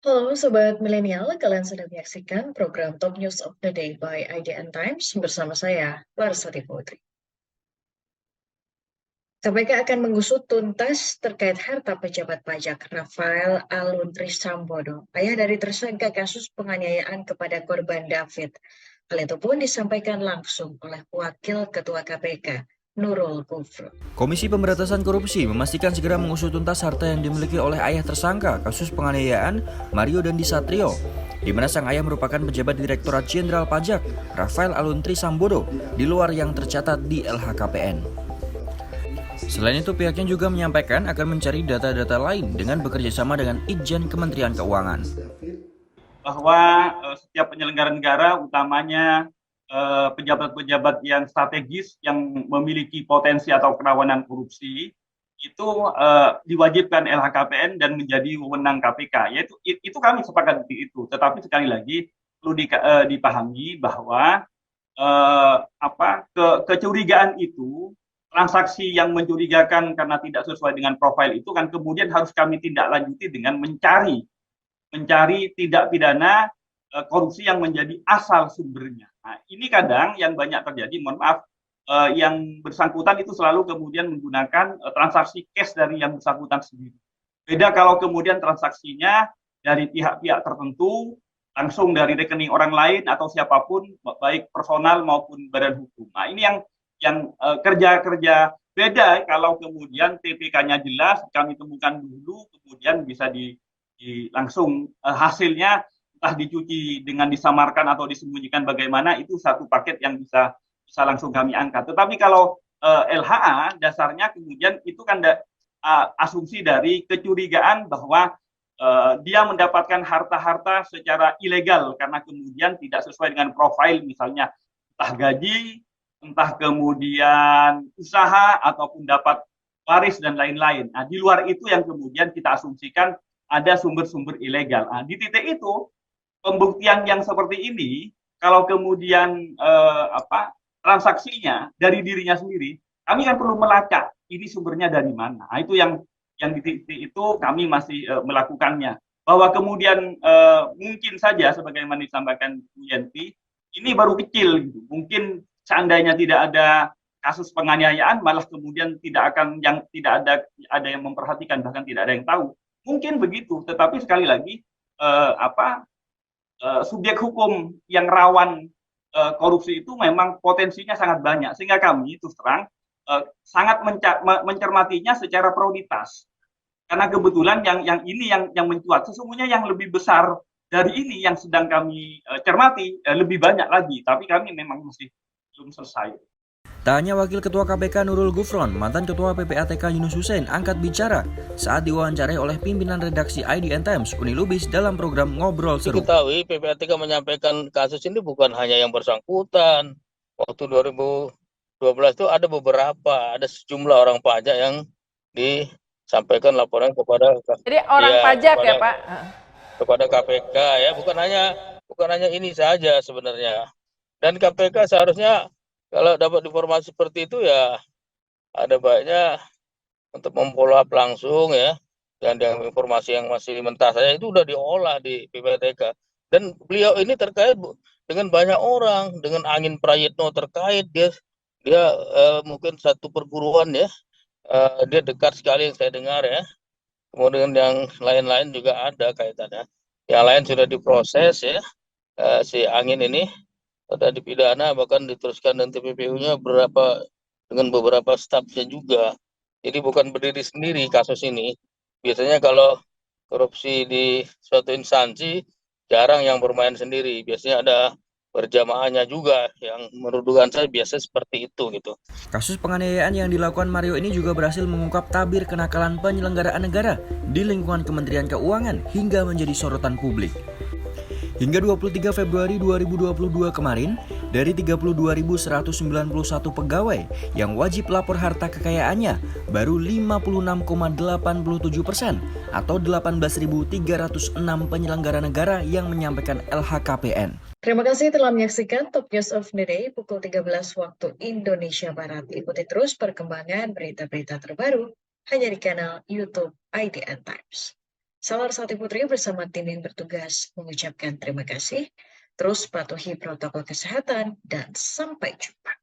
Halo Sobat Milenial, kalian sedang menyaksikan program Top News of the Day by IDN Times bersama saya, Larsati Putri. KPK akan mengusut tuntas terkait harta pejabat pajak Rafael Aluntri Sambodo, ayah dari tersangka kasus penganiayaan kepada korban David. Hal itu pun disampaikan langsung oleh Wakil Ketua KPK, Nurul Gufron. Komisi Pemberantasan Korupsi memastikan segera mengusut tuntas harta yang dimiliki oleh ayah tersangka kasus penganiayaan Mario Dandi Satrio, di mana sang ayah merupakan pejabat Direktorat Jenderal Pajak Rafael Aluntri Sambodo di luar yang tercatat di LHKPN. Selain itu, pihaknya juga menyampaikan akan mencari data-data lain dengan bekerjasama dengan Itjen Kementerian Keuangan. Bahwa setiap penyelenggara negara, utamanya pejabat-pejabat yang strategis yang memiliki potensi atau kerawanan korupsi, itu diwajibkan LHKPN dan menjadi wewenang KPK. Yaitu itu kami sepakat itu. Tetapi sekali lagi perlu dipahami bahwa kecurigaan itu, transaksi yang mencurigakan karena tidak sesuai dengan profil itu kan kemudian harus kami tindak lanjuti dengan mencari tindak pidana korupsi yang menjadi asal sumbernya. Nah, ini kadang yang banyak terjadi, mohon maaf, yang bersangkutan itu selalu kemudian menggunakan transaksi cash dari yang bersangkutan sendiri. Beda kalau kemudian transaksinya dari pihak-pihak tertentu, langsung dari rekening orang lain atau siapapun, baik personal maupun badan hukum. Nah, ini yang kerja-kerja beda kalau kemudian TPK-nya jelas, kami temukan dulu, kemudian bisa langsung hasilnya entah dicuci dengan disamarkan atau disembunyikan bagaimana, itu satu paket yang bisa langsung kami angkat. Tetapi kalau LHA dasarnya kemudian itu kan asumsi dari kecurigaan bahwa dia mendapatkan harta-harta secara ilegal karena kemudian tidak sesuai dengan profil, misalnya entah gaji, entah kemudian usaha ataupun dapat waris dan lain-lain. Nah, di luar itu yang kemudian kita asumsikan ada sumber-sumber ilegal. Nah, di titik itu pembuktian yang seperti ini, kalau kemudian transaksinya dari dirinya sendiri, kami kan perlu melacak ini sumbernya dari mana. Nah, itu yang di titik itu kami masih melakukannya. Bahwa kemudian mungkin saja sebagaimana disampaikan Bu Yenti, ini baru kecil gitu. Mungkin seandainya tidak ada kasus penganiayaan, malah kemudian tidak ada yang memperhatikan, bahkan tidak ada yang tahu. Mungkin begitu, tetapi sekali lagi subjek hukum yang rawan korupsi itu memang potensinya sangat banyak, sehingga kami terus terang sangat mencermatinya secara prioritas. Karena kebetulan yang ini yang mencuat, sesungguhnya yang lebih besar dari ini yang sedang kami cermati lebih banyak lagi, tapi kami memang masih belum selesai. Tak hanya Wakil Ketua KPK Nurul Gufron, mantan Ketua PPATK Yunus Hussein angkat bicara saat diwawancarai oleh pimpinan redaksi IDN Times, Uni Lubis, dalam program Ngobrol Seru. Diketahui PPATK menyampaikan kasus ini bukan hanya yang bersangkutan. Waktu 2012 itu ada sejumlah orang pajak yang disampaikan laporan kepada. Jadi orang pajak ya Pak? Kepada KPK ya, bukan hanya ini saja sebenarnya. Dan KPK seharusnya kalau dapat informasi seperti itu ya ada baiknya untuk memfollow up langsung ya, dan dengan informasi yang masih mentah saja itu udah diolah di PPATK. Dan beliau ini terkait dengan banyak orang, dengan Angin Prayitno terkait, dia mungkin satu perguruan ya, dia dekat sekali yang saya dengar ya. Kemudian yang lain-lain juga ada kaitannya. Yang lain sudah diproses ya, si Angin ini sudah dipidana, bahkan diteruskan dan TPPU-nya dengan beberapa stafnya juga. Jadi bukan berdiri sendiri kasus ini. Biasanya kalau korupsi di suatu instansi jarang yang bermain sendiri. Biasanya ada berjamaahnya juga, yang menurut saya biasa seperti itu gitu. Kasus penganiayaan yang dilakukan Mario ini juga berhasil mengungkap tabir kenakalan penyelenggaraan negara di lingkungan Kementerian Keuangan hingga menjadi sorotan publik. Hingga 23 Februari 2022 kemarin, dari 32.191 pegawai yang wajib lapor harta kekayaannya, baru 56,87% atau 18.306 penyelenggara negara yang menyampaikan LHKPN. Terima kasih telah menyaksikan Top News of the Day pukul 13 waktu Indonesia Barat. Ikuti terus perkembangan berita-berita terbaru hanya di kanal YouTube IDN Times. Salarsati Putri bersama tim yang bertugas mengucapkan terima kasih, terus patuhi protokol kesehatan, dan sampai jumpa.